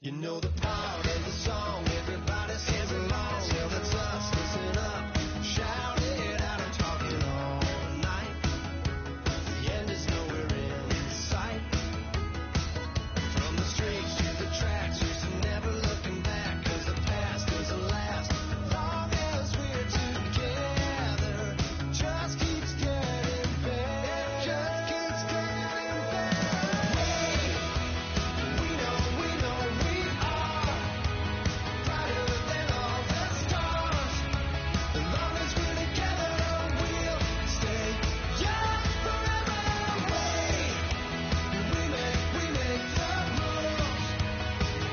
You know the part of the song, everybody sings along. Well, that's us, listen up, shout it out, I'm talking all night. The end is nowhere in sight. From the streets to the tracks, just never looking back, cause the past doesn't last. Long as we're together, just keeps getting better. Just keeps getting better. We know we are brighter than all the stars. As long as we're together, we'll stay young forever. We make the rules,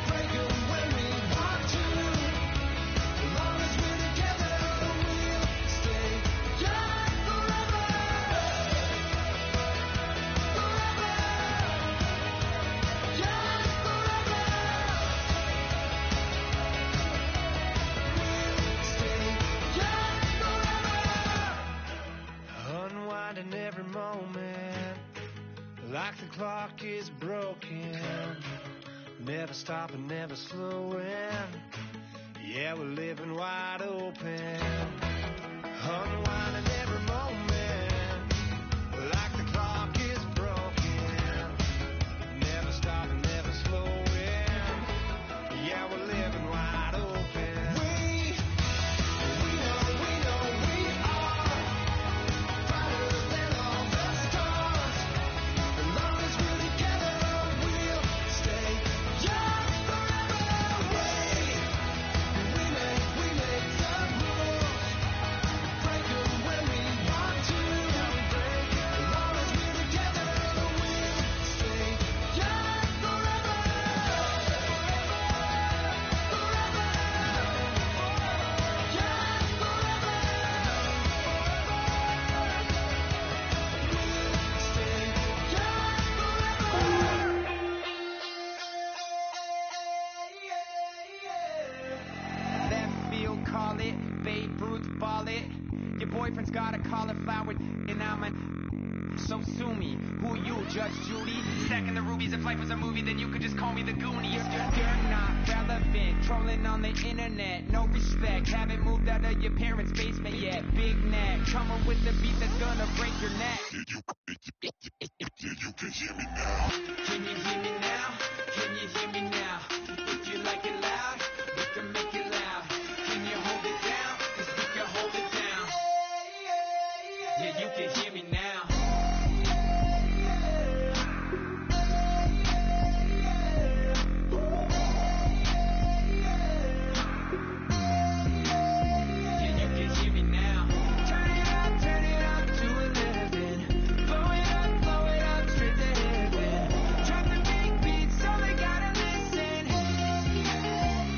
break 'em when we want to. As long as we're together, we'll stay young forever. Forever. Young forever. Unwinding every moment, like the clock is broken. Never stopping, never slowing. Yeah, we're living wide open. Unwinding every moment, like the clock is broken. Never stopping, never slowing. Yeah, we're living wide open. We know we are brighter than all the stars. As long as we're together, we'll stay young forever. We make the rules, break 'em when we want to. As long as we're together, we'll stay young forever. Left field, call it. Babe Ruth, ball it. Your boyfriend's got a cauliflower, and I'm a. So sue me. Who you, Judge Judy? Stacking the rubies. If life was a movie, then you could just call me the Goonies. You're not relevant. Trolling on the internet. No respect. Haven't moved out of your parents' basement yet. Big neck. Coming with the beat that's gonna break your neck. You can hear me now. Can you hear me now? Can you hear me now? If you like it loud, we can make it loud. Can you hold it down? 'Cause we can hold it down. Yeah, you can hear me now. Yeah, you can hear me now. Turn it up to 11. Blow it up straight to heaven. Drop the big beats so they gotta listen.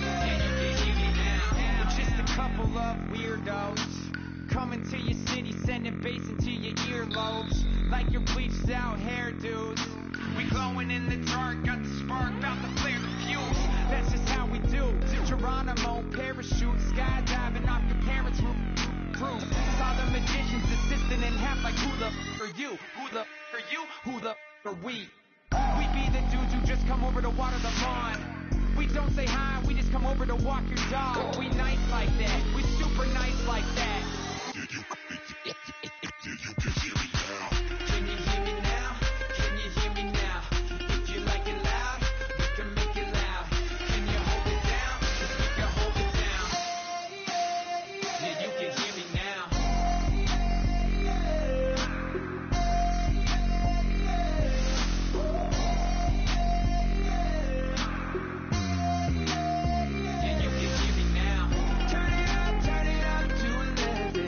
Yeah, you can hear me now. We're just a couple of weirdos coming to your city, sending bass into your earlobes like your bleached out hairdos. We glowing in the dark, got the spark, about to flare the fuse. That's just how we do. Geronimo, parachute, skydiving off your parents' roof. Saw the magician's assistant in half like who the are you? Who the are you? Who the are we? We be the dudes who just come over to water the lawn. We don't say hi, we just come over to walk your dog. We nice like that, we super nice like that. You can hear me now. Can you hear me now? Can you hear me now? If you like it loud, we can make it loud. Can you hold it down? 'Cause we can hold it down. Yeah, you can hear me now. Yeah, you can hear me now. Turn it up to 11.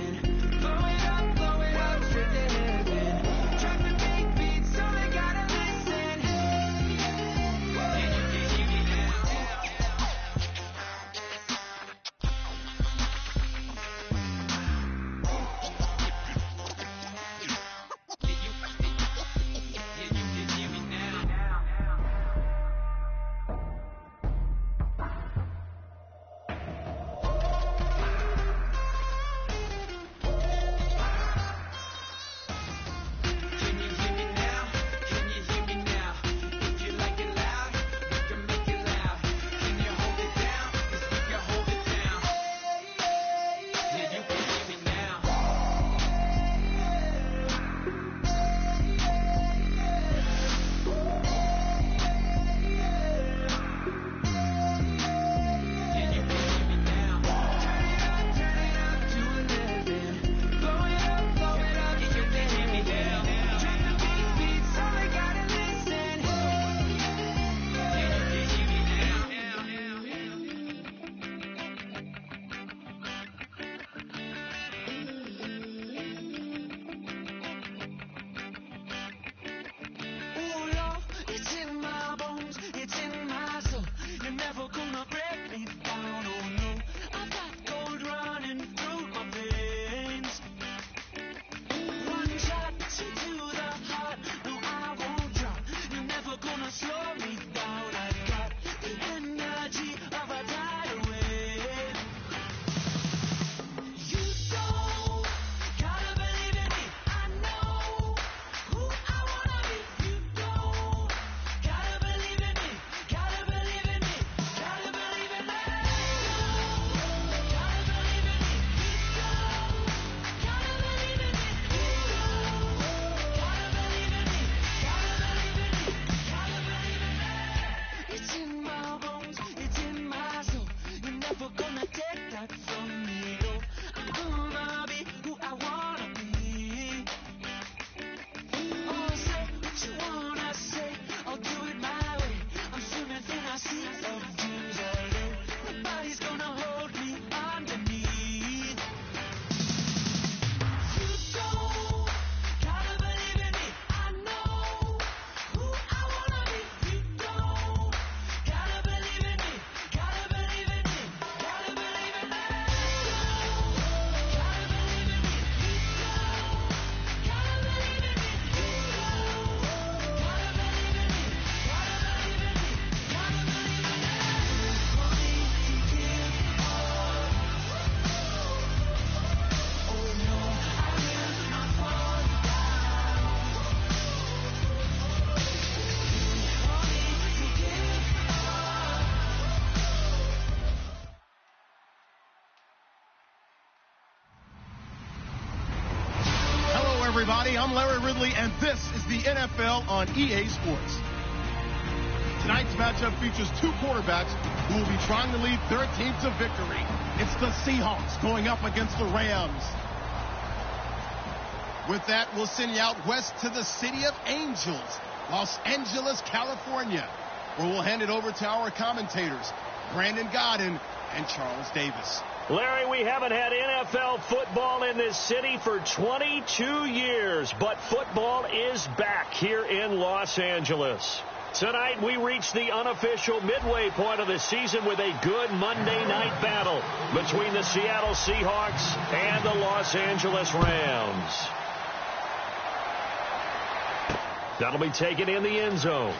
everybody. I'm Larry Ridley, and this is the NFL on EA Sports. Tonight's matchup features two quarterbacks who will be trying to lead their team to victory. It's the Seahawks going up against the Rams. With that, we'll send you out west to the City of Angels, Los Angeles, California, where we'll hand it over to our commentators, Brandon Godden and Charles Davis. Larry, we haven't had NFL football in this city for 22 years, but football is back here in Los Angeles. Tonight, we reach the unofficial midway point of the season with a good Monday night battle between the Seattle Seahawks and the Los Angeles Rams. That'll be taken in the end zone.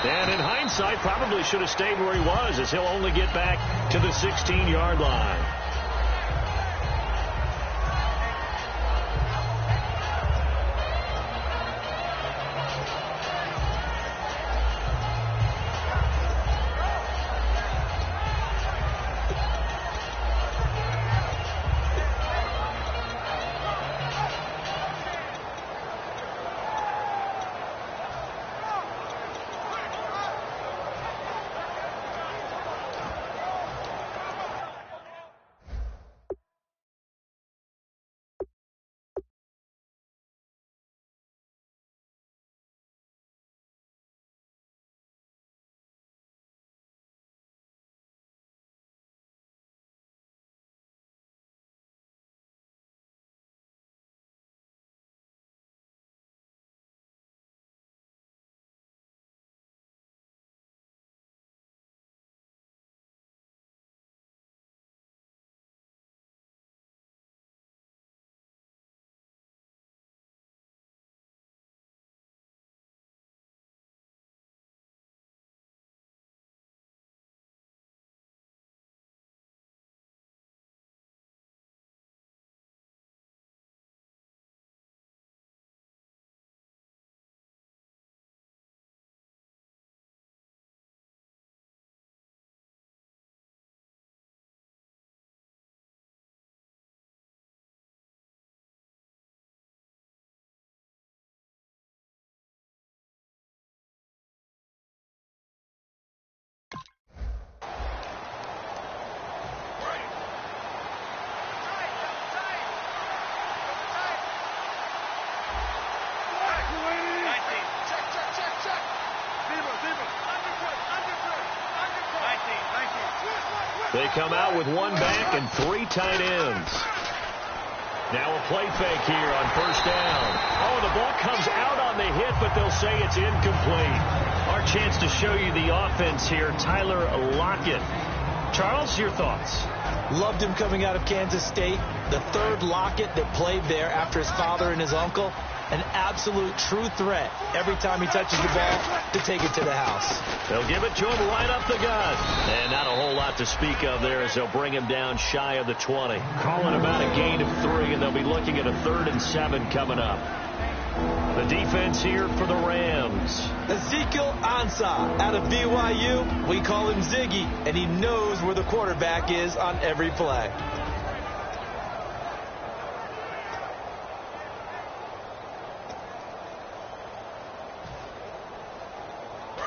And in hindsight, probably should have stayed where he was, as he'll only get back to the 16-yard line. They come out with one back and three tight ends. Now a play fake here on first down. Oh, the ball comes out on the hit, but they'll say it's incomplete. Our chance to show you the offense here, Tyler Lockett. Charles, your thoughts? Loved him coming out of Kansas State. The third Lockett that played there after his father and his uncle. An absolute true threat every time he touches the ball to take it to the house. They'll give it to him right up the gut. And not a whole lot to speak of there as they'll bring him down shy of the 20. Calling about a gain of 3, and they'll be looking at a 3rd and 7 coming up. The defense here for the Rams. Ezekiel Ansah out of BYU. We call him Ziggy, and he knows where the quarterback is on every play.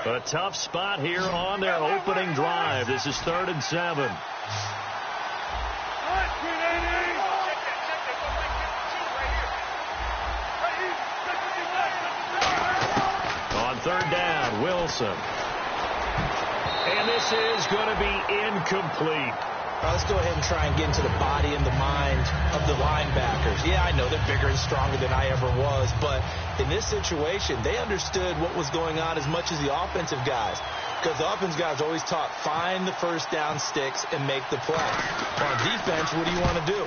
A tough spot here on their opening drive. This is 3rd and 7. On 3rd down, Wilson. And this is going to be incomplete. Let's go ahead and try and get into the body and the mind of the linebackers. Yeah, I know they're bigger and stronger than I ever was, but in this situation, they understood what was going on as much as the offensive guys. Because the offensive guys always taught, find the first down sticks and make the play. On defense, what do you want to do?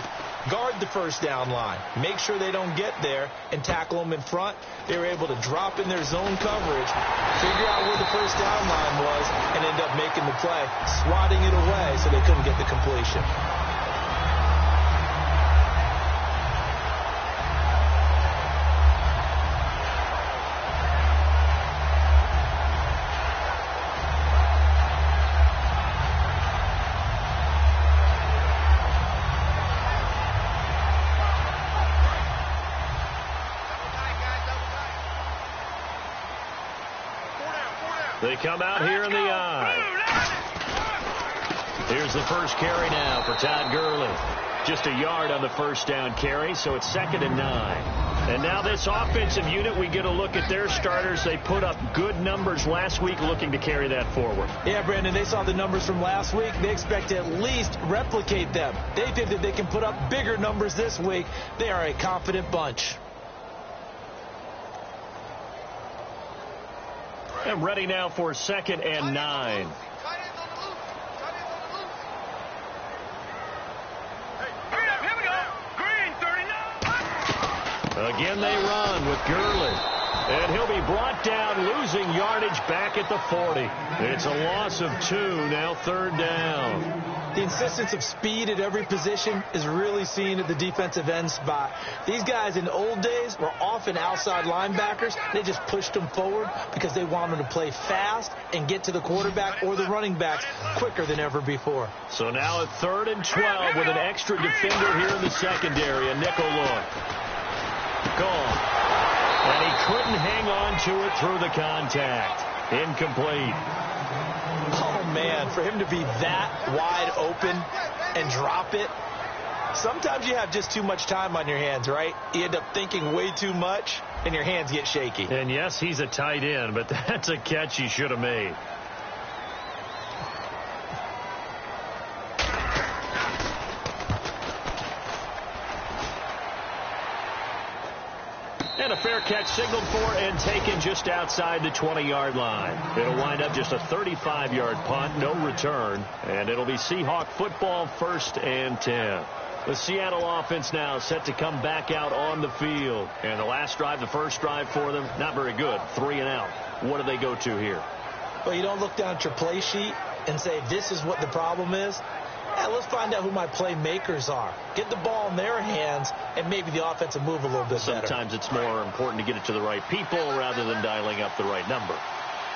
Guard the first down line. Make sure they don't get there and tackle them in front. They were able to drop in their zone coverage, figure out where the first down line was, and end up making the play, swatting it away so they couldn't get the completion. They come out here in the eye. Here's the first carry now for Todd Gurley. Just a yard on the first down carry, so it's 2nd and 9. And now this offensive unit, we get a look at their starters. They put up good numbers last week, looking to carry that forward. Yeah, Brandon, they saw the numbers from last week. They expect to at least replicate them. They think that they can put up bigger numbers this week. They are a confident bunch. And ready now for 2nd and 9. Again, they run with Gurley. And he'll be brought down, losing yardage back at the 40. It's a loss of 2, now 3rd down. The insistence of speed at every position is really seen at the defensive end spot. These guys in the old days were often outside linebackers. They just pushed them forward because they wanted to play fast and get to the quarterback or the running backs quicker than ever before. So now at 3rd and 12 with an extra defender here in the secondary, a nickel look. Gone. And he couldn't hang on to it through the contact. Incomplete. Oh, man, for him to be that wide open and drop it. Sometimes you have just too much time on your hands, right? You end up thinking way too much, and your hands get shaky. And, yes, he's a tight end, but that's a catch he should have made. And a fair catch signaled for and taken just outside the 20-yard line. It'll wind up just a 35-yard punt, no return. And it'll be Seahawk football, 1st and 10. The Seattle offense now set to come back out on the field. And the last drive, the first drive for them, not very good. 3 and out. What do they go to here? Well, you don't look down at your play sheet and say, this is what the problem is. Yeah, let's find out who my playmakers are. Get the ball in their hands, and maybe the offense will move a little bit better. Sometimes it's more important to get it to the right people rather than dialing up the right number.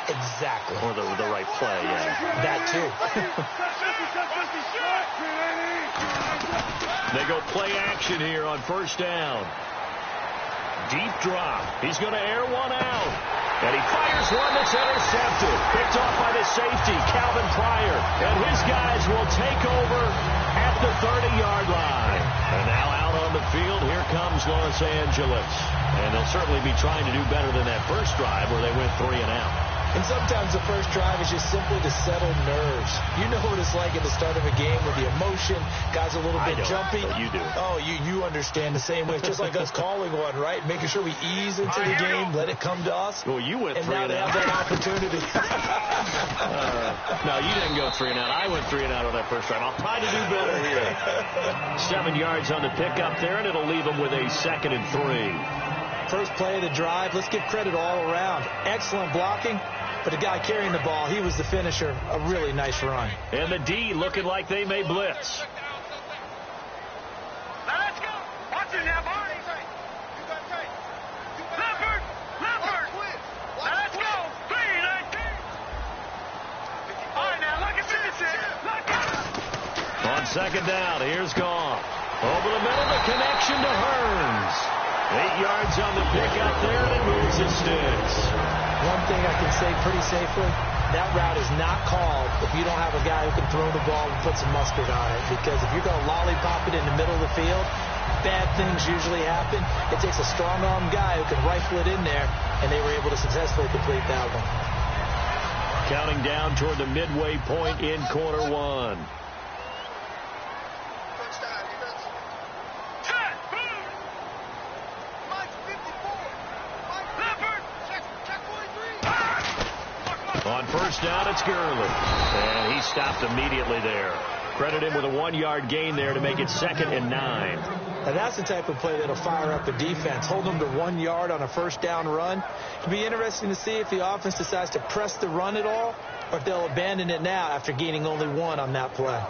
Exactly. Or the right play, yeah. That, too. They go play action here on 1st down. Deep drop. He's going to air one out. And he fires one that's intercepted. Picked off by the safety, Calvin Pryor. And his guys will take over at the 30-yard line. And now out on the field, here comes Los Angeles. And they'll certainly be trying to do better than that first drive where they went 3 and out. And sometimes the first drive is just simply to settle nerves. You know what it's like at the start of a game with the emotion. Guys a little bit jumpy. But you do. Oh, you understand the same way. It's just like us calling one, right? Making sure we ease into the game, let it come to us. Well, you went 3 and out. And now they have that opportunity. No, you didn't go 3 and out. I went 3 and out on that first drive. I'll try to do better here. 7 yards on the pickup there, and it'll leave them with a 2nd and 3. First play of the drive. Let's give credit all around. Excellent blocking. But the guy carrying the ball, he was the finisher. A really nice run. And the D looking like they may blitz. Now let's go. Watch it now, Barney. Leopard. Now let's go. 3-19. All right, now look at this. Look at it. On 2nd down, here's Goff. Over the middle, the connection to Hearns. 8 yards on the pickup there, and it moves the sticks. One thing I can say pretty safely, that route is not called if you don't have a guy who can throw the ball and put some mustard on it. Because if you're going to lollipop it in the middle of the field, bad things usually happen. It takes a strong-arm guy who can rifle it in there, and they were able to successfully complete that one. Counting down toward the midway point in quarter 1. On 1st down, it's Gurley. And he stopped immediately there. Credit him with a 1-yard gain there to make it 2nd and 9. And that's the type of play that'll fire up the defense. Hold them to 1 yard on a 1st down run. It'll be interesting to see if the offense decides to press the run at all, or if they'll abandon it now after gaining only 1 on that play.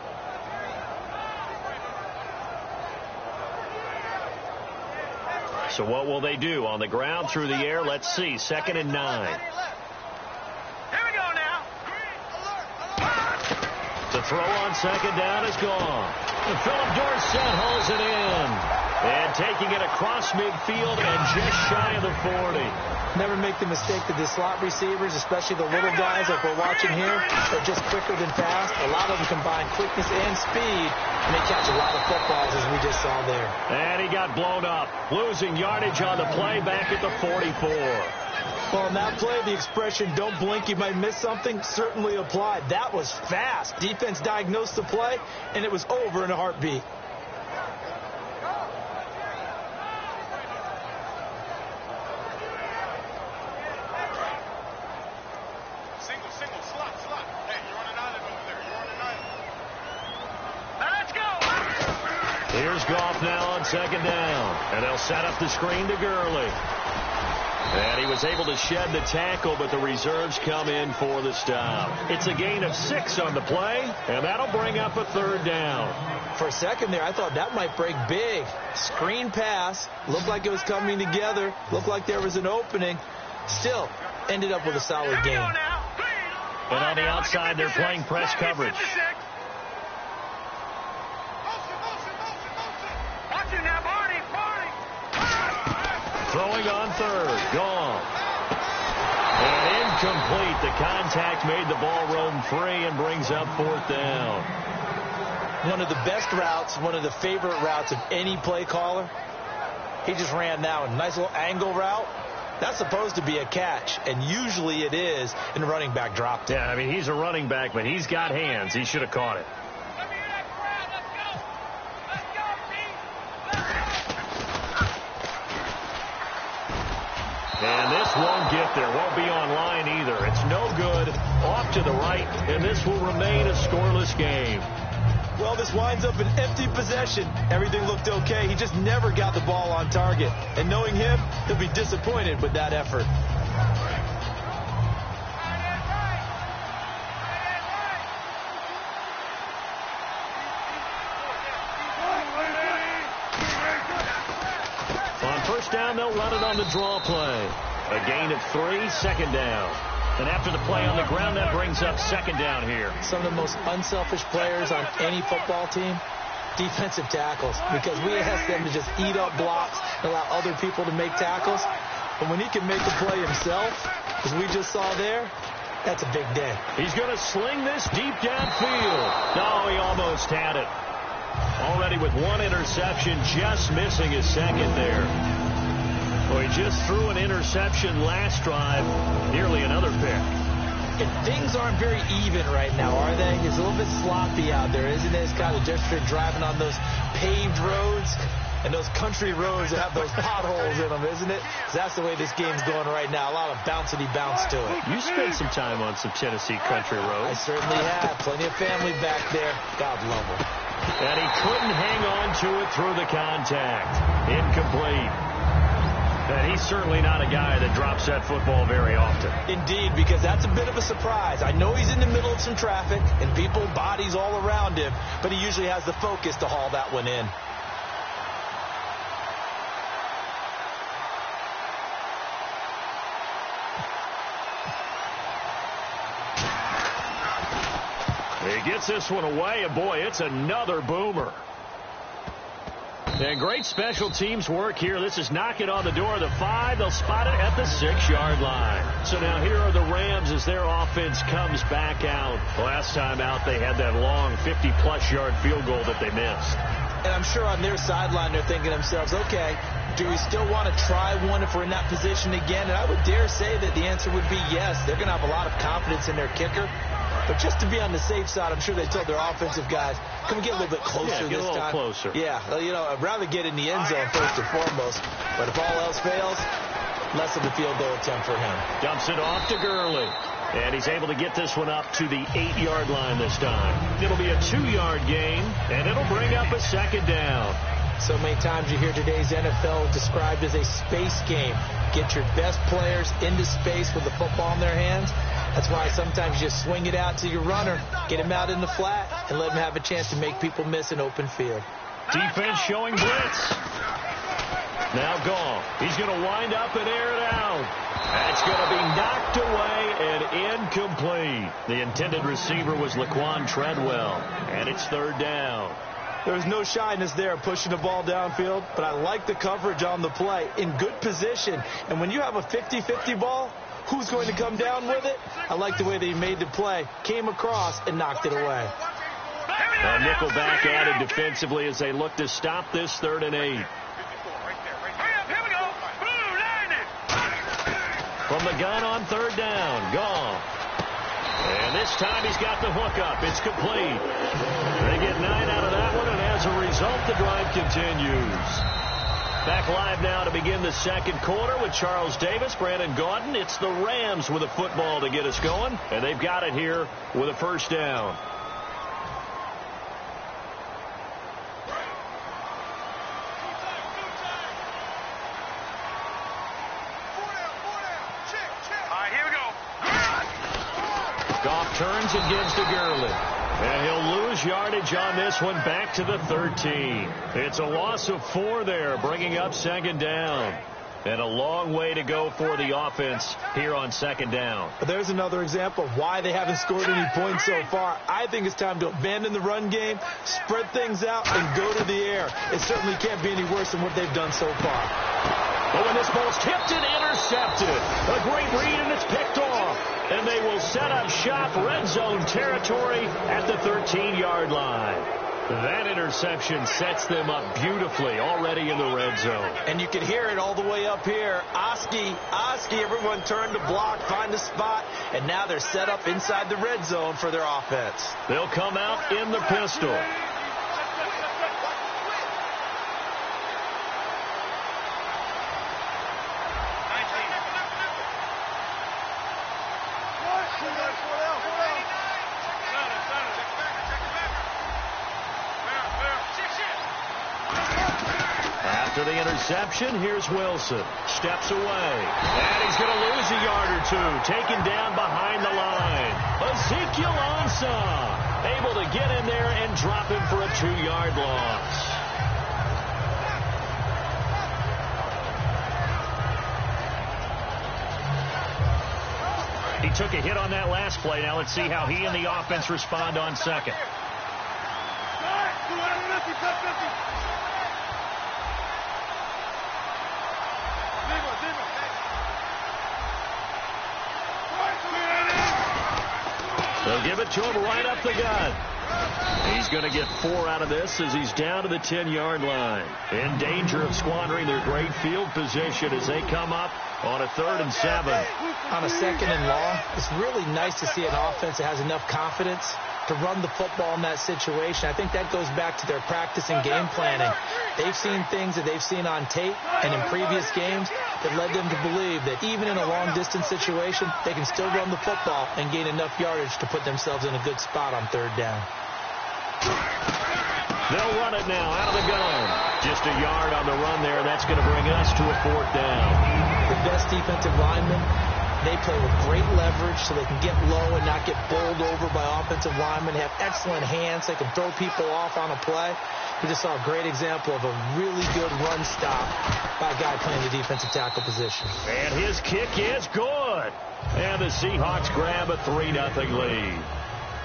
So what will they do? On the ground, through the air, let's see. 2nd and 9. The throw on 2nd down is gone. And Philip Dorsett hauls it in. And taking it across midfield and just shy of the 40. Never make the mistake that the slot receivers, especially the little guys like we're watching here, are just quicker than fast. A lot of them combine quickness and speed, and they catch a lot of footballs, as we just saw there. And he got blown up, losing yardage on the play back at the 44. Well, on that play, the expression, don't blink, you might miss something, certainly applied. That was fast. Defense diagnosed the play, and it was over in a heartbeat. Here's Goff now on second down. And they'll set up the screen to Gurley. And he was able to shed the tackle, but the reserves come in for the stop. It's a gain of 6 on the play, and that'll bring up a third down. For a second there, I thought that might break big. Screen pass. Looked like it was coming together. Looked like there was an opening. Still, ended up with a solid game. And on the outside, they're playing press coverage. Throwing on third. Gone. And incomplete. The contact made the ball roam free and brings up fourth down. One of the best routes, one of the favorite routes of any play caller. He just ran that one. Nice little angle route. That's supposed to be a catch, and usually it is, and the running back dropped it. Yeah, I mean, he's a running back, but he's got hands. He should have caught it. And this won't get there. Won't be online either. It's no good. Off to the right, and this will remain a scoreless game. Well, this winds up an empty possession. Everything looked okay. He just never got the ball on target. And knowing him, he'll be disappointed with that effort. On first down, they'll run it on the draw play. A gain of 3, second down. And after the play on the ground, that brings up second down here. Some of the most unselfish players on any football team, defensive tackles, because we ask them to just eat up blocks and allow other people to make tackles. But when he can make a play himself, as we just saw there, that's a big day. He's going to sling this deep downfield. No, he almost had it. Already with one interception, just missing his second there. Well, he just threw an interception last drive, nearly another pick. And things aren't very even right now, are they? It's a little bit sloppy out there, isn't it? It's kind of just driving on those paved roads and those country roads that have those potholes in them, isn't it? That's the way this game's going right now. A lot of bouncy bounce to it. You spent some time on some Tennessee country roads. I certainly have. Plenty of family back there. God love them. And he couldn't hang on to it through the contact. Incomplete. And he's certainly not a guy that drops that football very often. Indeed, because that's a bit of a surprise. I know he's in the middle of some traffic and people, bodies all around him, but he usually has the focus to haul that one in. He gets this one away, and boy, it's another boomer. And great special teams work here. This is knocking on the door of the 5. They'll spot it at the 6-yard line. So now here are the Rams as their offense comes back out. Last time out, they had that long 50-plus yard field goal that they missed. And I'm sure on their sideline, they're thinking to themselves, okay, do we still want to try one if we're in that position again? And I would dare say that the answer would be yes. They're going to have a lot of confidence in their kicker. But just to be on the safe side, I'm sure they told their offensive guys, can we get a little bit closer this time? Get a little closer. Yeah, you know, I'd rather get in the end zone first and foremost. But if all else fails, less of a field goal attempt for him. Dumps it off to Gurley. And he's able to get this one up to the 8-yard line this time. It'll be a 2-yard gain, and it'll bring up a second down. So many times you hear today's NFL described as a space game. Get your best players into space with the football in their hands. That's why sometimes you just swing it out to your runner, get him out in the flat, and let him have a chance to make people miss an open field. Defense showing blitz. Now Goff. He's going to wind up and air it out. That's going to be knocked away and incomplete. The intended receiver was Laquan Treadwell, and it's third down. There was no shyness there pushing the ball downfield, but I like the coverage on the play in good position. And when you have a 50-50 ball, who's going to come down with it? I like the way that he made the play, came across, and knocked it away. A nickel back added defensively as they look to stop this 3rd and 8. From the gun on 3rd down, gone. And this time he's got the hook up. It's complete. They get 9 out of that one, and as a result, the drive continues. Back live now to begin the 2nd quarter with Charles Davis, Brandon Gaudin. It's the Rams with a football to get us going, and they've got it here with a 1st down. Goff turns and gives to Gurley. And he'll lose yardage on this one back to the 13. It's a loss of 4 there, bringing up 2nd down. And a long way to go for the offense here on 2nd down. There's another example of why they haven't scored any points so far. I think it's time to abandon the run game, spread things out, and go to the air. It certainly can't be any worse than what they've done so far. But when this ball's tipped and intercepted, a great read, and it's picked off. And they will set up shop, red zone territory at the 13-yard line. That interception sets them up beautifully already in the red zone. And you can hear it all the way up here. Oski, everyone turned to block, find a spot, and now they're set up inside the red zone for their offense. They'll come out in the pistol. After the interception, here's Wilson. Steps away. And he's going to lose a yard or 2. Taken down behind the line. Ezekiel Ansah able to get in there and drop him for a 2-yard loss. He took a hit on that last play. Now let's see how he and the offense respond on 2nd. They'll give it to him right up the gut. He's going to get 4 out of this as he's down to the 10-yard line. In danger of squandering their great field position as they come up on a 3rd and 7. On a 2nd and long, it's really nice to see an offense that has enough confidence to run the football in that situation. I think that goes back to their practice and game planning. They've seen things that they've seen on tape and in previous games that led them to believe that even in a long-distance situation, they can still run the football and gain enough yardage to put themselves in a good spot on 3rd down. They'll run it now out of the gun. Just a yard on the run there. That's going to bring us to a 4th down. The best defensive linemen, they play with great leverage so they can get low and not get bowled over by offensive linemen. They have excellent hands. They can throw people off on a play. We just saw a great example of a really good run stop by a guy playing the defensive tackle position. And his kick is good. And the Seahawks grab a 3-0 lead.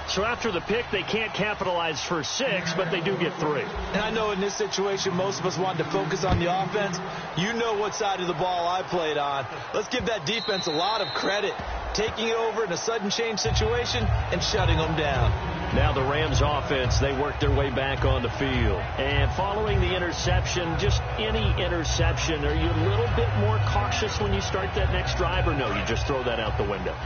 So after the pick, they can't capitalize for 6, but they do get 3. And I know in this situation, most of us wanted to focus on the offense. You know what side of the ball I played on. Let's give that defense a lot of credit. Taking it over in a sudden change situation and shutting them down. Now the Rams offense, they work their way back on the field. And following the interception, just any interception, are you a little bit more cautious when you start that next drive, or no, you just throw that out the window?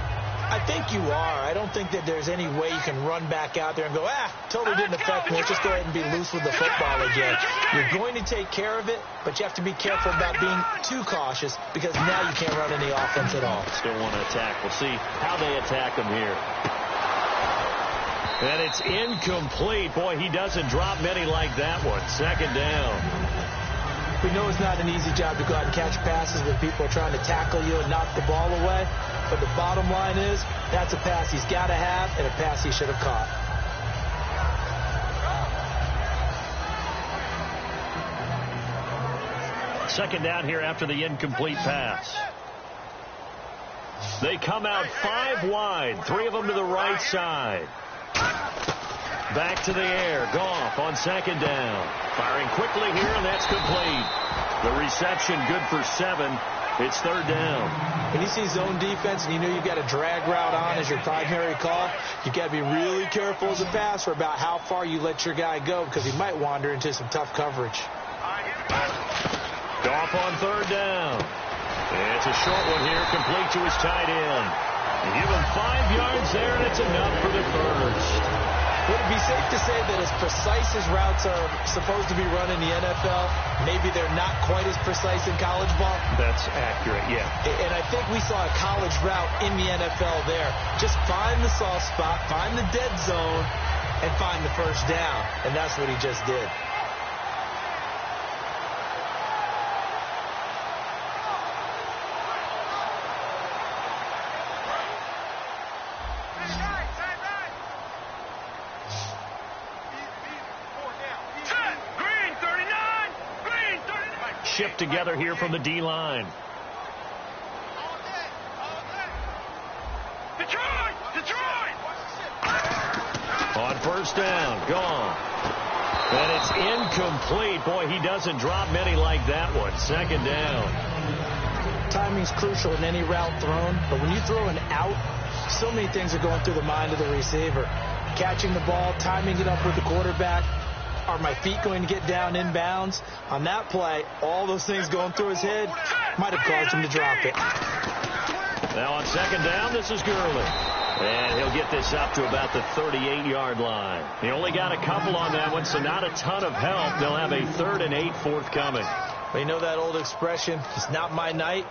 I think you are. I don't think that there's any way you can run back out there and go, totally didn't affect me. Let's just go ahead and be loose with the football again. You're going to take care of it, but you have to be careful about being too cautious because now you can't run any offense at all. Still want to attack. We'll see how they attack them here. And it's incomplete. Boy, he doesn't drop many like that one. 2nd down. We know it's not an easy job to go out and catch passes when people are trying to tackle you and knock the ball away. But the bottom line is, that's a pass he's got to have and a pass he should have caught. Second down here after the incomplete pass. They come out 5 wide, 3 of them to the right side. Back to the air. Goff on second down. Firing quickly here, and that's complete. The reception good for 7. It's third down. When you see zone defense and you know you've got a drag route on as your primary call, you've got to be really careful as a passer about how far you let your guy go because he might wander into some tough coverage. Goff on third down. It's a short one here, complete to his tight end. Give him 5 yards there, and it's enough for the first. Would it be safe to say that as precise as routes are supposed to be run in the NFL, maybe they're not quite as precise in college ball? That's accurate, yeah. And I think we saw a college route in the NFL there. Just find the soft spot, find the dead zone, and find the first down. And that's what he just did. Shift together here from the D-line. On first down, gone. And it's incomplete. Boy, he doesn't drop many like that one. Second down. Timing's crucial in any route thrown, but when you throw an out, so many things are going through the mind of the receiver. Catching the ball, timing it up with the quarterback. Are my feet going to get down inbounds? On that play, all those things going through his head might have caused him to drop it. Now on second down, this is Gurley. And he'll get this up to about the 38-yard line. He only got a couple on that one, so not a ton of help. They'll have a 3rd and 8 forthcoming. Well, you know that old expression, it's not my night?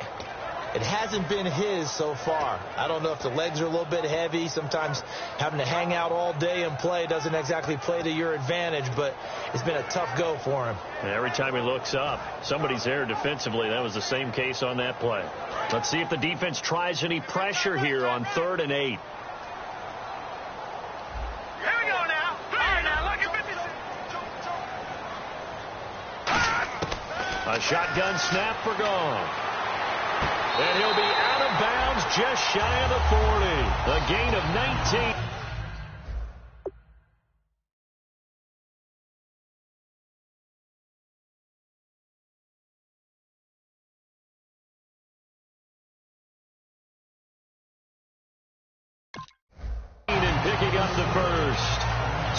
It hasn't been his so far. I don't know if the legs are a little bit heavy. Sometimes having to hang out all day and play doesn't exactly play to your advantage, but it's been a tough go for him. And every time he looks up, somebody's there defensively. That was the same case on that play. Let's see if the defense tries any pressure here on 3rd and 8. Here we go now. All right, now, look at 50. A shotgun snap for Goff. And he'll be out of bounds just shy of the 40. A gain of 19. And picking up the first.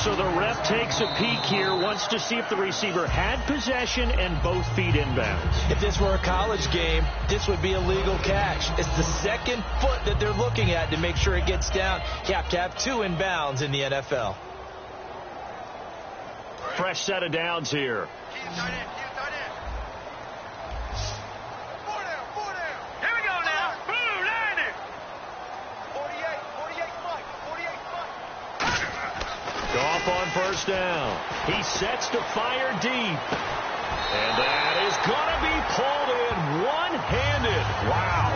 So the ref takes a peek here, wants to see if the receiver had possession and both feet inbounds. If this were a college game, this would be a legal catch. It's the second foot that they're looking at to make sure it gets down. You have to have 2 inbounds in the NFL. Fresh set of downs here. Goff on first down. He sets to fire deep. And that is going to be pulled in one-handed. Wow.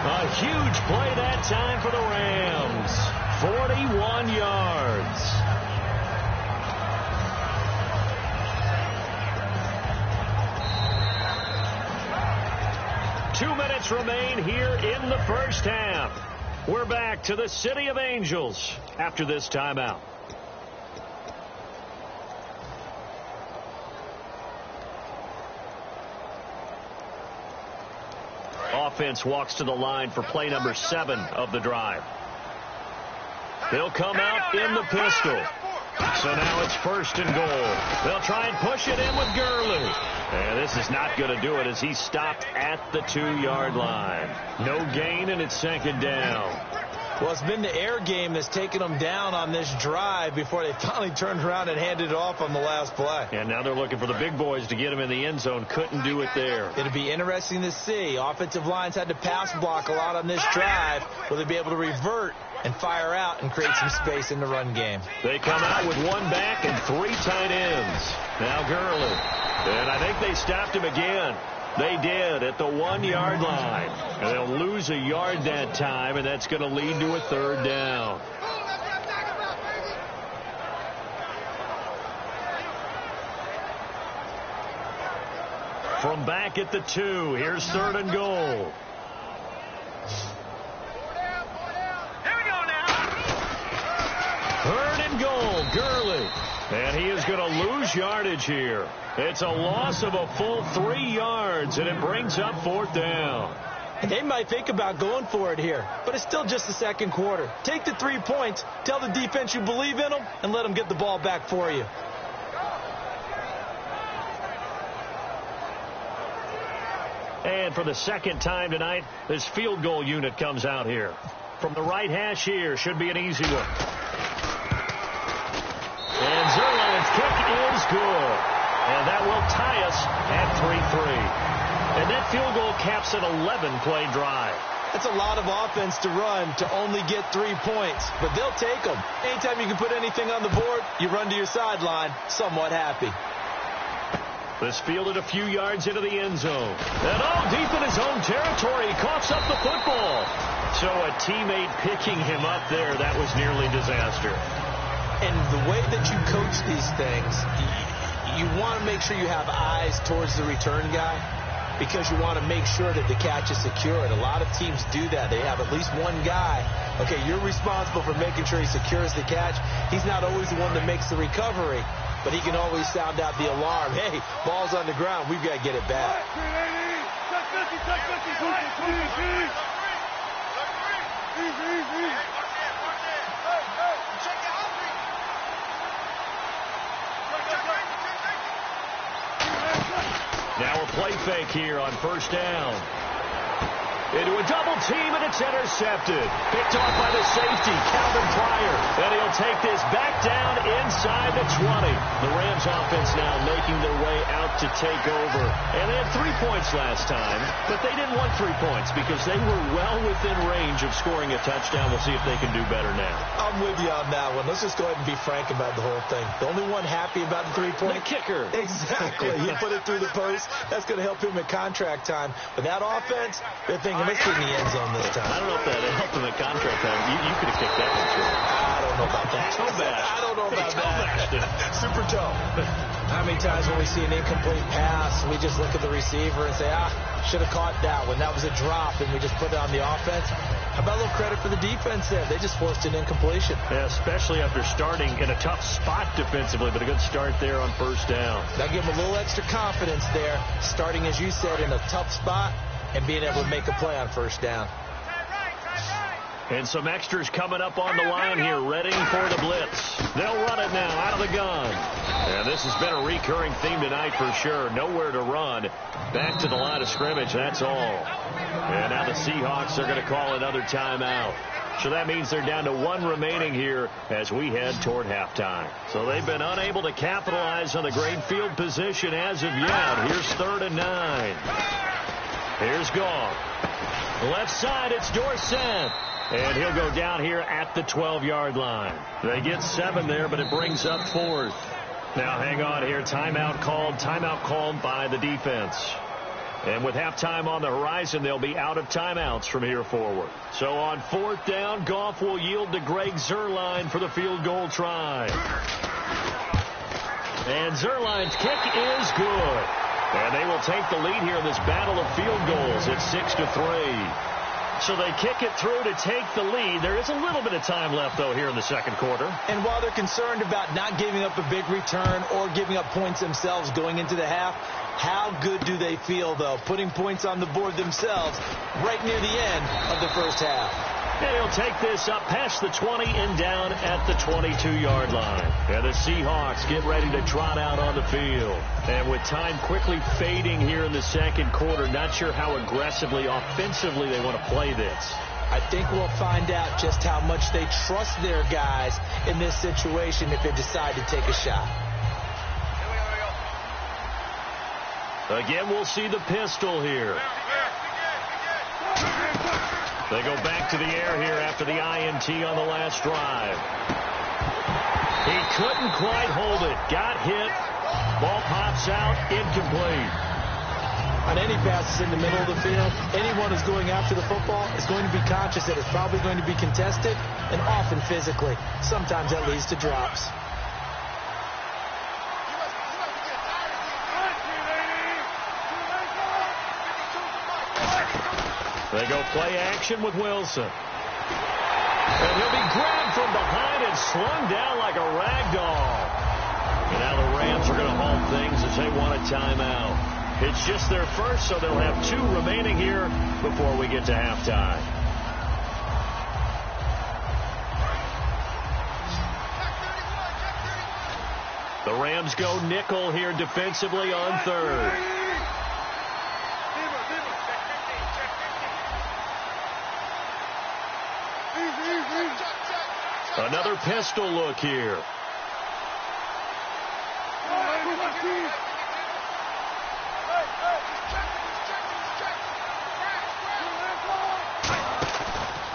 A huge play that time for the Rams. 41 yards. Two minutes remain here in the first half. We're back to the City of Angels after this timeout. Offense walks to the line for play number 7 of the drive. They'll come out in the pistol. So now it's 1st and goal. They'll try and push it in with Gurley. And this is not going to do it as he's stopped at the 2-yard line. No gain, and it's 2nd down. Well, it's been the air game that's taken them down on this drive before they finally turned around and handed it off on the last play. And now they're looking for the big boys to get him in the end zone. Couldn't do it there. It'll be interesting to see. Offensive lines had to pass block a lot on this drive. Will they be able to revert and fire out and create some space in the run game? They come out with 1 back and 3 tight ends. Now Gurley. And I think they stopped him again. They did at the 1-yard line. And they'll lose a yard that time, and that's going to lead to a 3rd down. From back at the 2, here's 3rd and goal. Here we go now. 3rd and goal, Gurley. And he is going to lose yardage here. It's a loss of a full 3 yards, and it brings up 4th down. And they might think about going for it here, but it's still just the second quarter. Take the 3 points, tell the defense you believe in them, and let them get the ball back for you. And for the second time tonight, this field goal unit comes out here. From the right hash here, should be an easy one. And Zerline's kick is good. And that will tie us at 3-3. And that field goal caps an 11-play drive. That's a lot of offense to run to only get 3 points, but they'll take them. Anytime you can put anything on the board, you run to your sideline somewhat happy. This fielded a few yards into the end zone. And deep in his own territory, he coughs up the football. So a teammate picking him up there, that was nearly disaster. And the way that you coach these things, you want to make sure you have eyes towards the return guy because you want to make sure that the catch is secured. A lot of teams do that. They have at least one guy. Okay, you're responsible for making sure he secures the catch. He's not always the one that makes the recovery, but he can always sound out the alarm. Hey, ball's on the ground. We've got to get it back. Now a play fake here on 1st down. Into a double team, and it's intercepted. Picked off by the safety, Calvin Pryor. And he'll take this back down inside the 20. The Rams offense now making their way out to take over. And they had 3 points last time, but they didn't want 3 points because they were well within range of scoring a touchdown. We'll see if they can do better now. I'm with you on that one. Let's just go ahead and be frank about the whole thing. The only one happy about the 3-point? The kicker. Exactly. He put it through the post. That's going to help him at contract time. But that offense, they're thinking, let's get in the end zone this time. I don't know if that helped him at contract time. You could have kicked that one through. I don't know about that. I don't know about that. Super toe. How many times when we see an incomplete pass, we just look at the receiver and say, should have caught that one. That was a drop, and we just put it on the offense. How about a little credit for the defense there? They just forced an incompletion. Yeah, especially after starting in a tough spot defensively, but a good start there on 1st down. That give them a little extra confidence there, starting, as you said, in a tough spot and being able to make a play on 1st down. And some extras coming up on the line here, ready for the blitz. They'll run it now out of the gun. And this has been a recurring theme tonight for sure. Nowhere to run. Back to the line of scrimmage, that's all. And now the Seahawks are going to call another timeout. So that means they're down to 1 remaining here as we head toward halftime. So they've been unable to capitalize on the great field position as of yet. Here's 3rd and 9. Here's Goff. Left side, it's Dorsett. And he'll go down here at the 12-yard line. They get 7 there, but it brings up 4th. Now hang on here. Timeout called by the defense. And with halftime on the horizon, they'll be out of timeouts from here forward. So on 4th down, Goff will yield to Greg Zuerlein for the field goal try. And Zuerlein's kick is good. And they will take the lead here in this battle of field goals at 6-3. So they kick it through to take the lead. There is a little bit of time left, though, here in the second quarter. And while they're concerned about not giving up a big return or giving up points themselves going into the half, how good do they feel, though, putting points on the board themselves right near the end of the first half? And he'll take this up past the 20 and down at the 22-yard line. And the Seahawks get ready to trot out on the field. And with time quickly fading here in the second quarter, not sure how aggressively, offensively they want to play this. I think we'll find out just how much they trust their guys in this situation if they decide to take a shot. Again, we'll see the pistol here. They go back to the air here after the INT on the last drive. He couldn't quite hold it. Got hit. Ball pops out. Incomplete. On any passes in the middle of the field, anyone who's going after the football is going to be conscious that it's probably going to be contested, and often physically. Sometimes that leads to drops. They go play action with Wilson. And he'll be grabbed from behind and slung down like a rag doll. And now the Rams are going to halt things as they want a timeout. It's just their first, so they'll have 2 remaining here before we get to halftime. The Rams go nickel here defensively on third. Another pistol look here.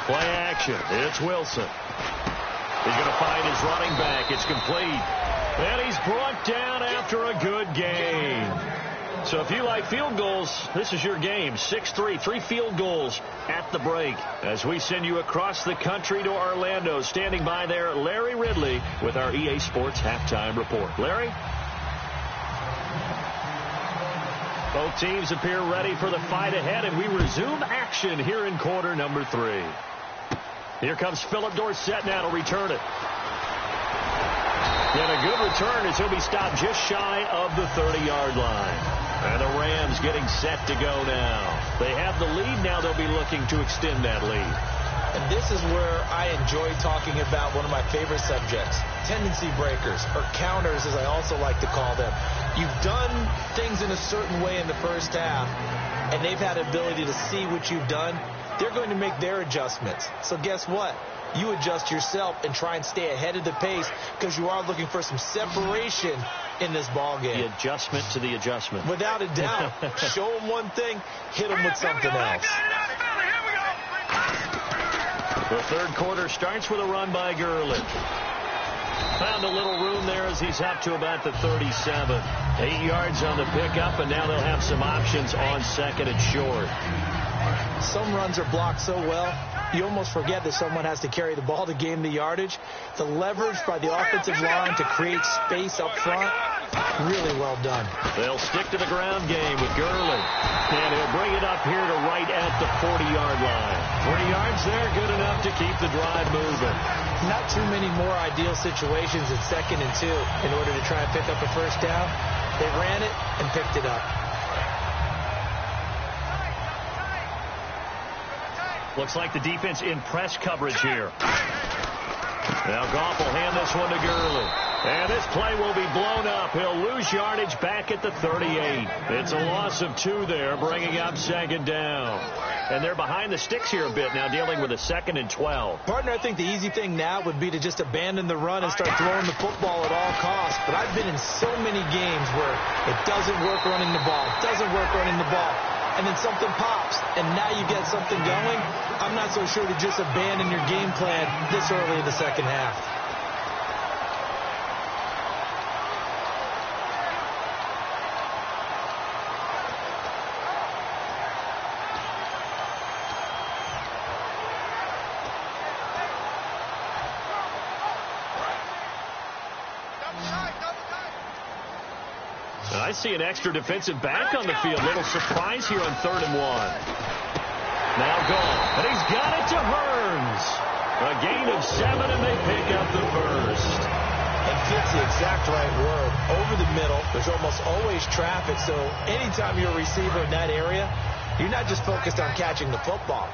Play action. It's Wilson. He's going to find his running back. It's complete. And he's brought down after a good game. So if you like field goals, this is your game. 6-3, 3 field goals at the break. As we send you across the country to Orlando, standing by there, Larry Ridley with our EA Sports Halftime Report. Larry? Both teams appear ready for the fight ahead, and we resume action here in quarter number 3. Here comes Philip Dorsett now to return it. And a good return as he'll be stopped just shy of the 30-yard line. And the Rams getting set to go now. They have the lead. Now they'll be looking to extend that lead. And this is where I enjoy talking about one of my favorite subjects, tendency breakers, or counters as I also like to call them. You've done things in a certain way in the first half, and they've had the ability to see what you've done. They're going to make their adjustments. So guess what? You adjust yourself and try and stay ahead of the pace because you are looking for some separation in this ball game. The adjustment to the adjustment. Without a doubt. Show them one thing, hit them with something else. The third quarter starts with a run by Gurley. Found a little room there as he's up to about the 37. 8 yards on the pickup, and now they'll have some options on second and short. Some runs are blocked so well, you almost forget that someone has to carry the ball to gain the yardage. The leverage by the offensive line to create space up front, really well done. They'll stick to the ground game with Gurley. And he'll bring it up here to right at the 40-yard line. 3 yards there, good enough to keep the drive moving. Not too many more ideal situations in 2nd and 2 in order to try and pick up a first down. They ran it and picked it up. Looks like the defense in press coverage here. Now Goff will hand this one to Gurley. And this play will be blown up. He'll lose yardage back at the 38. It's a loss of 2 there, bringing up 2nd down. And they're behind the sticks here a bit now, dealing with a 2nd and 12. Partner, I think the easy thing now would be to just abandon the run and start throwing the football at all costs. But I've been in so many games where it doesn't work running the ball. It doesn't work running the ball. And then something pops, and now you get something going. I'm not so sure to just abandon your game plan this early in the second half. I see an extra defensive back on the field. Little surprise here on 3rd and 1. Now Goff, and he's got it to Hearns. A gain of 7, and they pick up the first. And fits the exact right word. Over the middle, there's almost always traffic, so anytime you're a receiver in that area, you're not just focused on catching the football.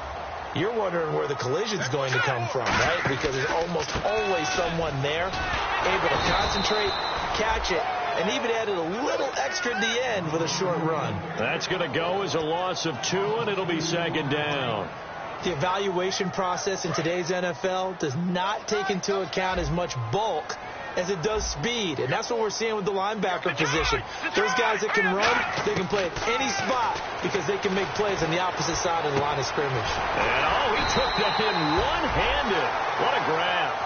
You're wondering where the collision's going to come from, right? Because there's almost always someone there, able to concentrate, catch it, and even added a little extra at the end with a short run. That's going to go as a loss of 2, and it'll be 2nd down. The evaluation process in today's NFL does not take into account as much bulk as it does speed, and that's what we're seeing with the linebacker position. Those guys that can run, they can play at any spot because they can make plays on the opposite side of the line of scrimmage. And, he took that in one-handed. What a grab.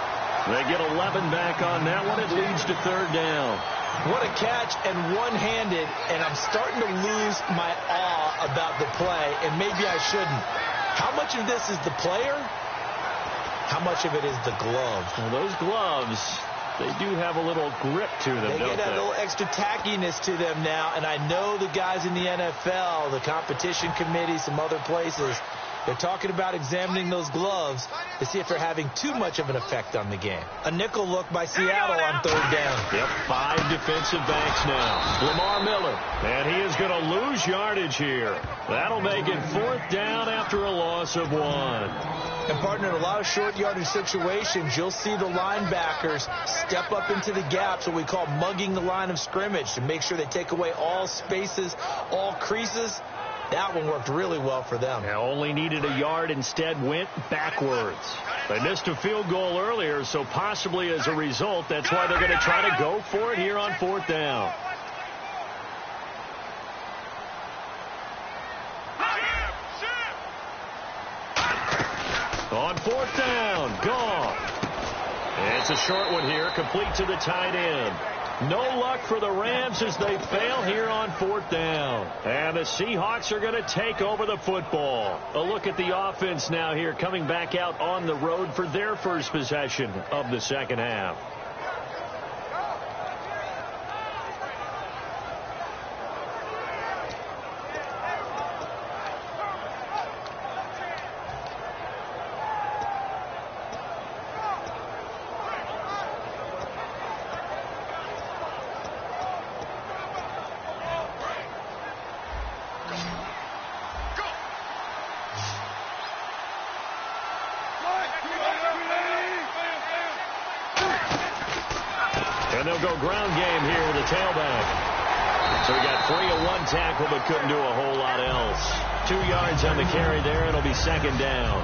They get 11 back on that one. It leads to 3rd down. What a catch, and one-handed, and I'm starting to lose my awe about the play, and maybe I shouldn't. How much of this is the player? How much of it is the glove? Well, those gloves, they do have a little grip to them, They don't get that they? little extra tackiness to them now, and I know the guys in the NFL, the competition committee, some other places, They're talking about examining those gloves to see if they're having too much of an effect on the game. A nickel look by Seattle on third down. Yep, 5 defensive backs now. Lamar Miller, and he is going to lose yardage here. That'll make it 4th down after a loss of 1. And, partner, in a lot of short yardage situations, you'll see the linebackers step up into the gaps, what we call mugging the line of scrimmage, to make sure they take away all spaces, all creases. That one worked really well for them. They only needed a yard, instead went backwards. They missed a field goal earlier, so possibly as a result, that's why they're going to try to go for it here on 4th down. On 4th down, gone. It's a short one here, complete to the tight end. No luck for the Rams as they fail here on 4th down. And the Seahawks are going to take over the football. A look at the offense now here, coming back out on the road for their first possession of the second half. And they'll go ground game here with a tailback. So he got free of 1 tackle but couldn't do a whole lot else. 2 yards on the carry there, and it'll be 2nd down.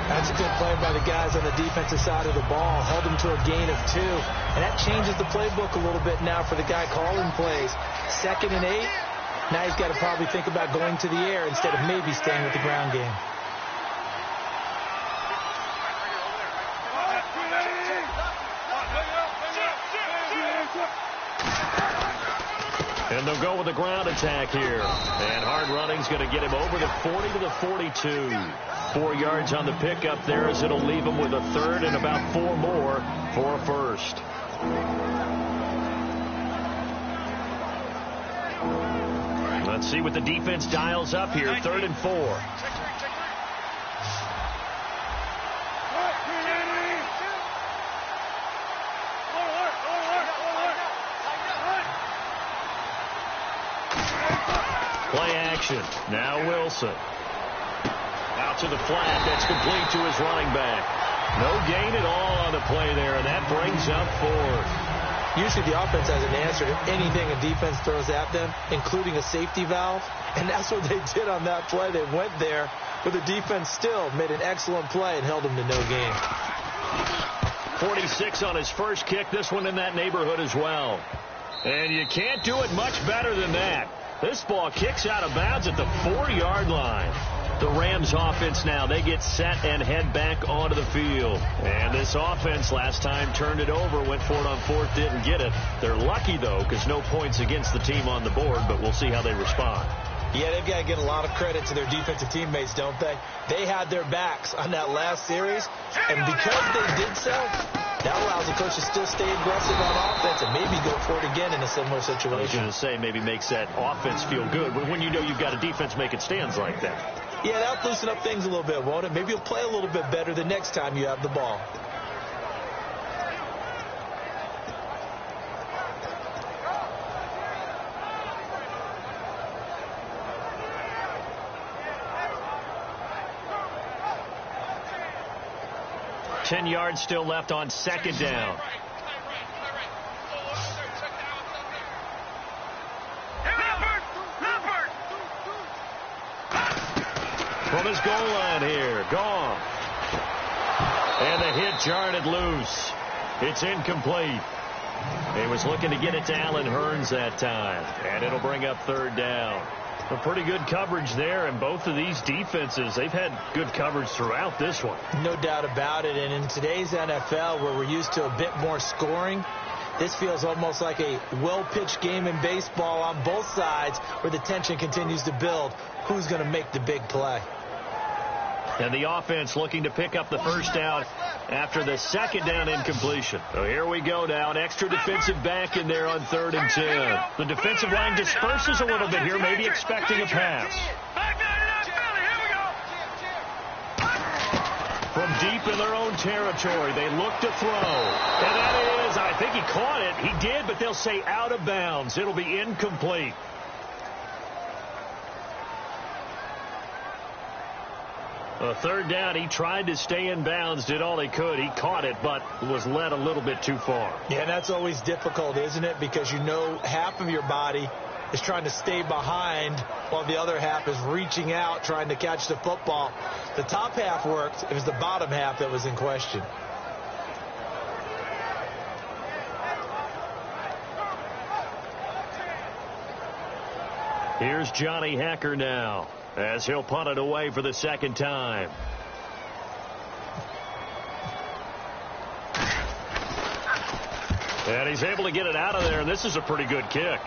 That's a good play by the guys on the defensive side of the ball. Held them to a gain of 2. And that changes the playbook a little bit now for the guy calling plays. 2nd and 8. Now he's got to probably think about going to the air instead of maybe staying with the ground game. And they'll go with a ground attack here. And hard running's going to get him over the 40 to the 42. 4 yards on the pickup there as it'll leave him with a 3rd and about 4 more for a 1st. Let's see what the defense dials up here. 3rd and 4. Play action. Now Wilson. Out to the flat. That's complete to his running back. No gain at all on the play there, and that brings up 4th. Usually the offense has an answer to anything a defense throws at them, including a safety valve. And that's what they did on that play. They went there, but the defense still made an excellent play and held them to no gain. 46 on his first kick. This one in that neighborhood as well. And you can't do it much better than that. This ball kicks out of bounds at the 4-yard line. The Rams offense now, they get set and head back onto the field. And this offense last time turned it over, went for it on 4th, didn't get it. They're lucky, though, because no points against the team on the board, but we'll see how they respond. Yeah, they've got to give a lot of credit to their defensive teammates, don't they? They had their backs on that last series, and because they did so, that allows the coach to still stay aggressive on offense and maybe go for it again in a similar situation. I was going to say maybe makes that offense feel good when you know you've got a defense making stands like that. Yeah, that'll loosen up things a little bit, won't it? Maybe you'll play a little bit better the next time you have the ball. Ten yards still left on 2nd down. From his goal line here, gone. And the hit jarred it loose. It's incomplete. He was looking to get it to Allen Hurns that time. And it'll bring up 3rd down. A pretty good coverage there, and both of these defenses, they've had good coverage throughout this one. No doubt about it, and in today's NFL, where we're used to a bit more scoring, this feels almost like a well-pitched game in baseball on both sides where the tension continues to build. Who's going to make the big play? And the offense looking to pick up the 1st down after the 2nd down incompletion. So here we go now. An extra defensive back in there on 3rd and 10. The defensive line disperses a little bit here, maybe expecting a pass. deep in their own territory. They look to throw. And that is, I think he caught it. He did, but they'll say out of bounds. It'll be incomplete. A third down, he tried to stay in bounds, did all he could. He caught it, but was led a little bit too far. Yeah, and that's always difficult, isn't it? Because you know half of your body is trying to stay behind while the other half is reaching out, trying to catch the football. The top half worked. It was the bottom half that was in question. Here's Johnny Hacker now, as he'll punt it away for the second time. And he's able to get it out of there, and this is a pretty good kick.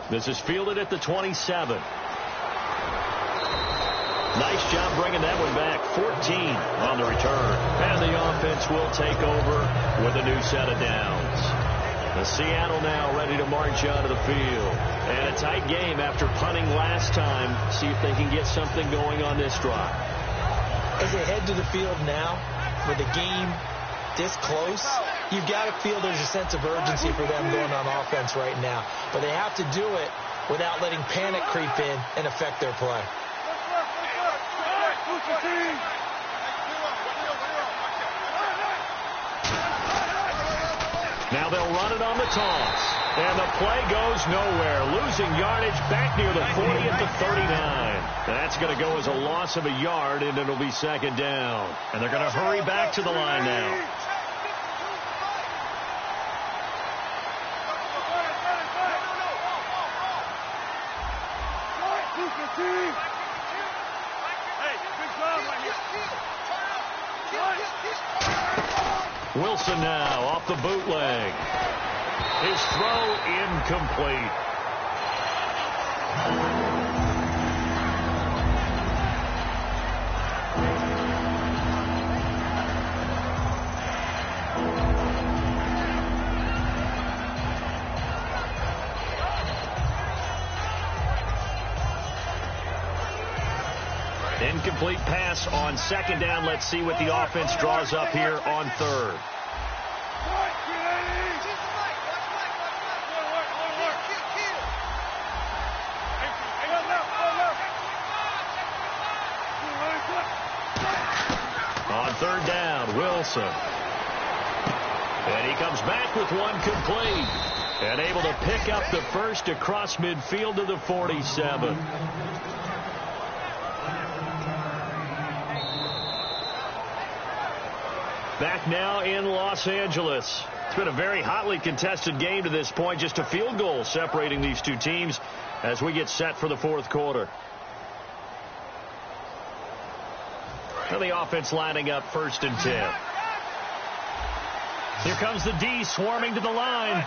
This is fielded at the 27. Nice job bringing that one back. 14 on the return. And the offense will take over with a new set of downs. The Seattle now ready to march onto the field. And a tight game after punting last time. See if they can get something going on this drive. As they head to the field now, with the game this close, you've got to feel there's a sense of urgency for them going on offense right now. But they have to do it without letting panic creep in and affect their play. Now they'll run it on the toss. And the play goes nowhere. Losing yardage back near the 40 at the 39. That's going to go as a loss of a yard, and it'll be second down. And they're going to hurry back to the line now. Wilson now off the bootleg. His throw incomplete. Incomplete pass on second down. Let's see what the offense draws up here on third. On third down, Wilson. And he comes back with one complete. And able to pick up the first across midfield to the 47. Back now in Los Angeles. It's been a very hotly contested game to this point. Just a field goal separating these two teams as we get set for the fourth quarter. And the offense lining up first and 10. Here comes the D swarming to the line.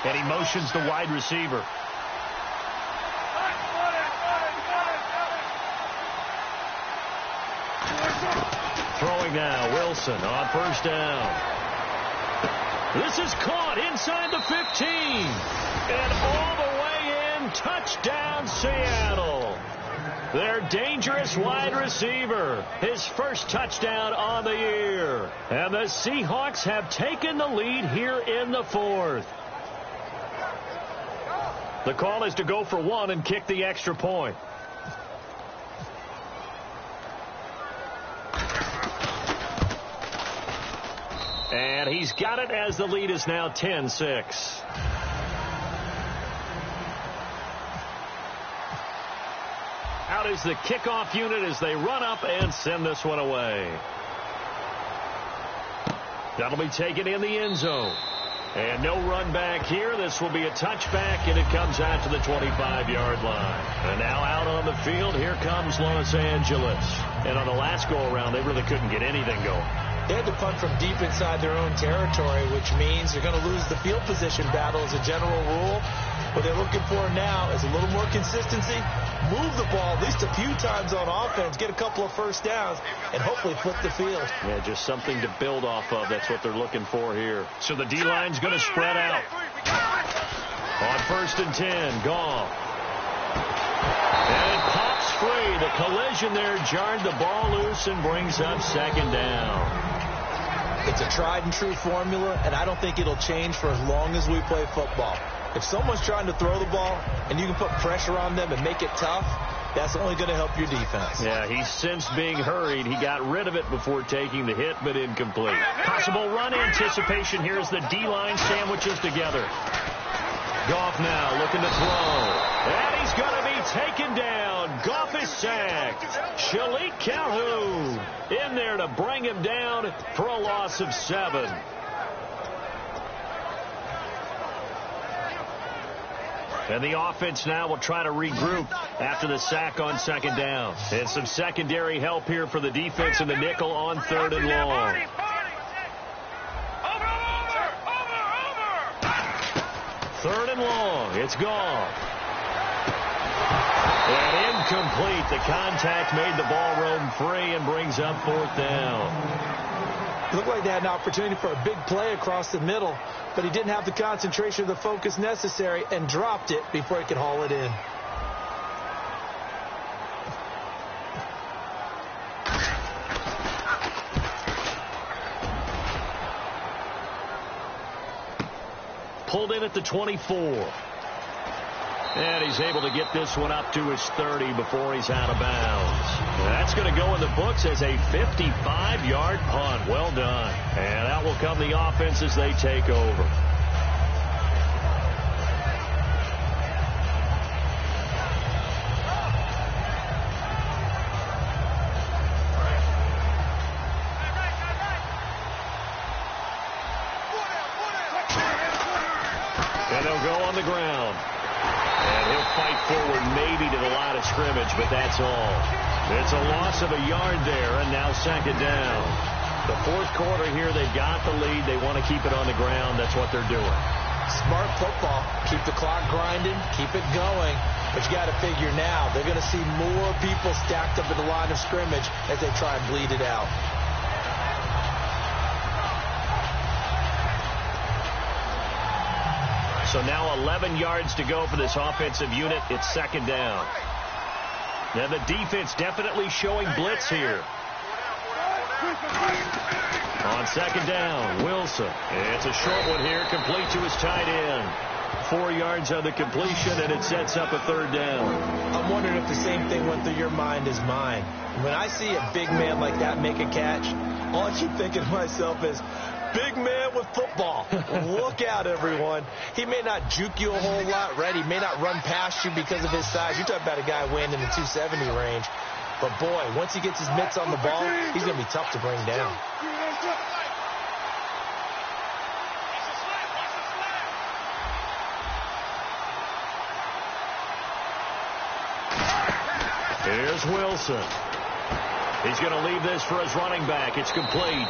And he motions the wide receiver. Throwing now, Wilson on first down. This is caught inside the 15. And all the way in, touchdown Seattle. Their dangerous wide receiver. His first touchdown on the year. And the Seahawks have taken the lead here in the fourth. The call is to go for one and kick the extra point. And he's got it as the lead is now 10-6. Out is the kickoff unit as they run up and send this one away. That'll be taken in the end zone. And no run back here. This will be a touchback, and it comes out to the 25-yard line. And now out on the field, here comes Los Angeles. And on the last go-around, they really couldn't get anything going. They had to punt from deep inside their own territory, which means they're going to lose the field position battle as a general rule. What they're looking for now is a little more consistency, move the ball at least a few times on offense, get a couple of first downs, and hopefully flip the field. Yeah, just something to build off of. That's what they're looking for here. So the D-line's going to spread out. On 1st and 10, Goff. And it pops free. The collision there jarred the ball loose and brings up 2nd down. It's a tried and true formula, and I don't think it'll change for as long as we play football. If someone's trying to throw the ball and you can put pressure on them and make it tough, that's only going to help your defense. Yeah, he's sensed being hurried. He got rid of it before taking the hit, but incomplete. Possible run anticipation here as the D-line sandwiches together. Goff now looking to throw. And he's going to be taken down. Goff is sacked. Shalik Calhoun in there to bring him down for a loss of 7. And the offense now will try to regroup after the sack on 2nd down. And some secondary help here for the defense in the nickel on 3rd and long. Third and long. It's gone. And incomplete. The contact made the ball roam free and brings up 4th down. It looked like they had an opportunity for a big play across the middle, but he didn't have the concentration or the focus necessary and dropped it before he could haul it in. Pulled in at the 24. And he's able to get this one up to his 30 before he's out of bounds. That's going to go in the books as a 55-yard punt. Well done. And out will come the offense as they take over. And they'll go on the ground. And he'll fight forward maybe to the line of scrimmage, but that's all. It's a loss of a yard there, and now 2nd down. The 4th quarter here, they've got the lead. They want to keep it on the ground. That's what they're doing. Smart football. Keep the clock grinding. Keep it going. But you got to figure now, they're going to see more people stacked up at the line of scrimmage as they try and bleed it out. So now 11 yards to go for this offensive unit. It's 2nd down. Now the defense definitely showing blitz here. On 2nd down, Wilson. It's a short one here, complete to his tight end. 4 yards on the completion, and it sets up a 3rd down. I'm wondering if the same thing went through your mind as mine. When I see a big man like that make a catch, all I keep thinking to myself is, big man with football. Look out, everyone. He may not juke you a whole lot, right? He may not run past you because of his size. You're talking about a guy weighing in the 270 range. But, boy, once he gets his mitts on the ball, he's going to be tough to bring down. Here's Wilson. He's going to leave this for his running back. It's complete.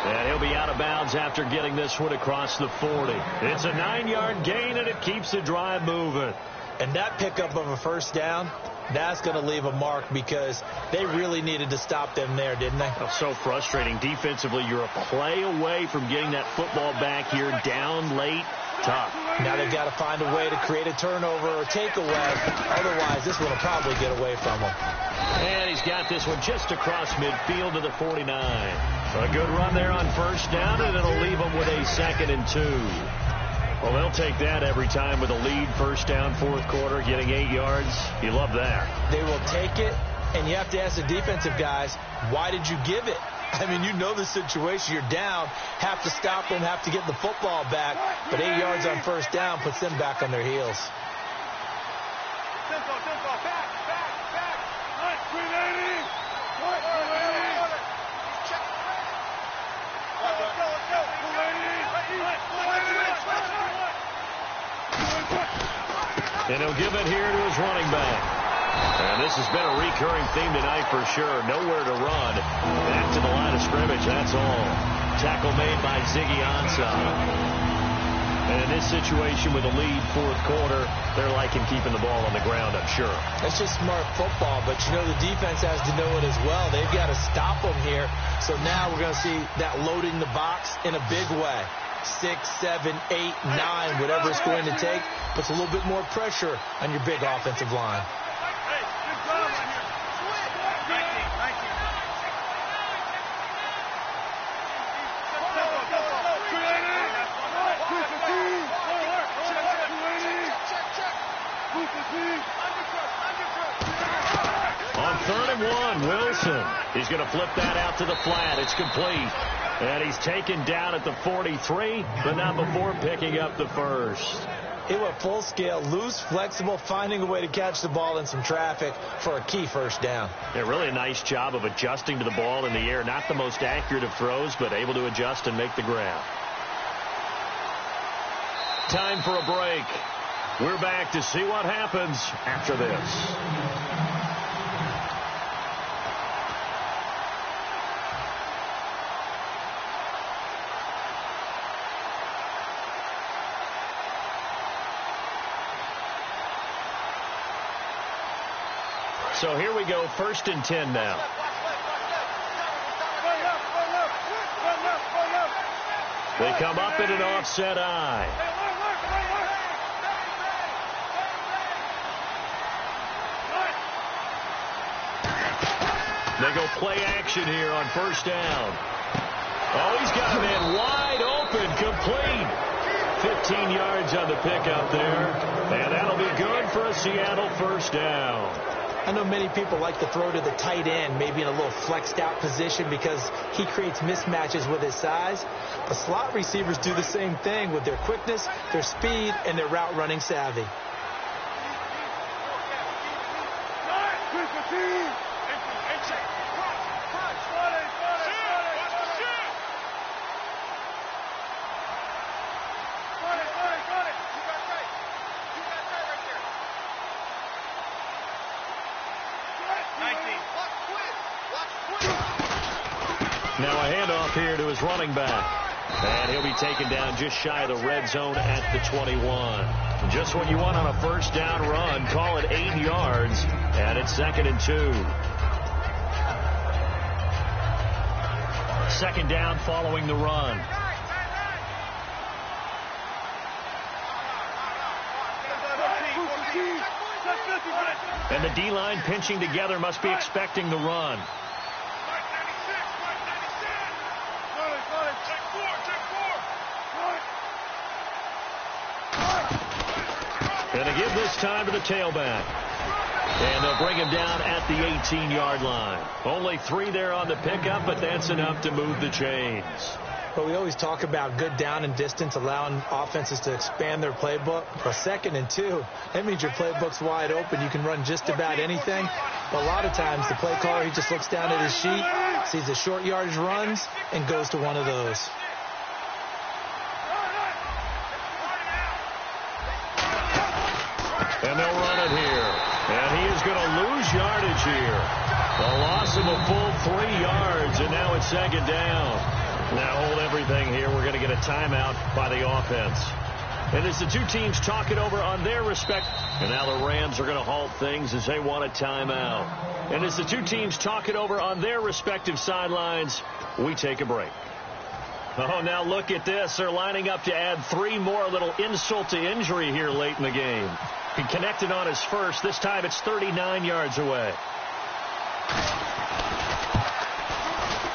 And he'll be out of bounds after getting this one across the 40. It's a 9-yard gain, and it keeps the drive moving. And that pickup of a 1st down, that's going to leave a mark because they really needed to stop them there, didn't they? Oh, so frustrating. Defensively, you're a play away from getting that football back here down late. Tough. Now they've got to find a way to create a turnover or takeaway. Otherwise, this one will probably get away from them. And he's got this one just across midfield to the 49. A good run there on 1st down, and it'll leave them with a 2nd and 2. Well, they'll take that every time with a lead. 1st down, 4th quarter, getting 8 yards. You love that. They will take it, and you have to ask the defensive guys, why did you give it? I mean, you know the situation. You're down, have to stop them, have to get the football back. But 8 yards on 1st down puts them back on their heels. And he'll give it here to his running back. And this has been a recurring theme tonight for sure. Nowhere to run. Back to the line of scrimmage, that's all. Tackle made by Ziggy Ansah. And in this situation with a lead 4th quarter, they're liking keeping the ball on the ground, I'm sure. That's just smart football, but you know the defense has to know it as well. They've got to stop them here. So now we're going to see that loading the box in a big way. 6, 7, 8, 9, whatever it's going to take, puts a little bit more pressure on your big offensive line. On 3rd and 1, Wilson. He's going to flip that out to the flat. It's complete. And he's taken down at the 43, but not before picking up the first. It went full scale, loose, flexible, finding a way to catch the ball in some traffic for a key first down. Yeah, really a nice job of adjusting to the ball in the air. Not the most accurate of throws, but able to adjust and make the grab. Time for a break. We're back to see what happens after this. So here we go, 1st and 10 now. They come up in an offset eye. They go play action here on 1st down. Oh, he's got a man wide open, complete. 15 yards on the pickup there. And that'll be good for a Seattle 1st down. I know many people like to throw to the tight end, maybe in a little flexed out position because he creates mismatches with his size. But slot receivers do the same thing with their quickness, their speed, and their route running savvy. Now a handoff here to his running back. And he'll be taken down just shy of the red zone at the 21. Just what you want on a 1st down run. Call it 8 yards. And it's 2nd and 2. 2nd down following the run. And the D-line pinching together must be expecting the run. And to give this time to the tailback. And they'll bring him down at the 18-yard line. Only 3 there on the pickup, but that's enough to move the chains. But we always talk about good down and distance, allowing offenses to expand their playbook. For 2nd and 2, that means your playbook's wide open. You can run just about anything. But a lot of times, the play caller, he just looks down at his sheet, sees the short yardage runs, and goes to one of those. And they'll run it here. And he is going to lose yardage here. A loss of a full 3 yards, and now it's 2nd down. Now hold everything here. We're going to get a timeout by the offense. And as the two teams talk it over on their respect, and now the Rams are going to halt things as they want a timeout. And as the two teams talk it over on their respective sidelines, we take a break. Oh, now look at this. They're lining up to add 3 more, a little insult to injury here late in the game. He connected on his first. This time it's 39 yards away.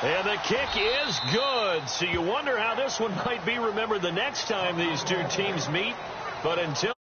And the kick is good. So you wonder how this one might be remembered the next time these two teams meet. But until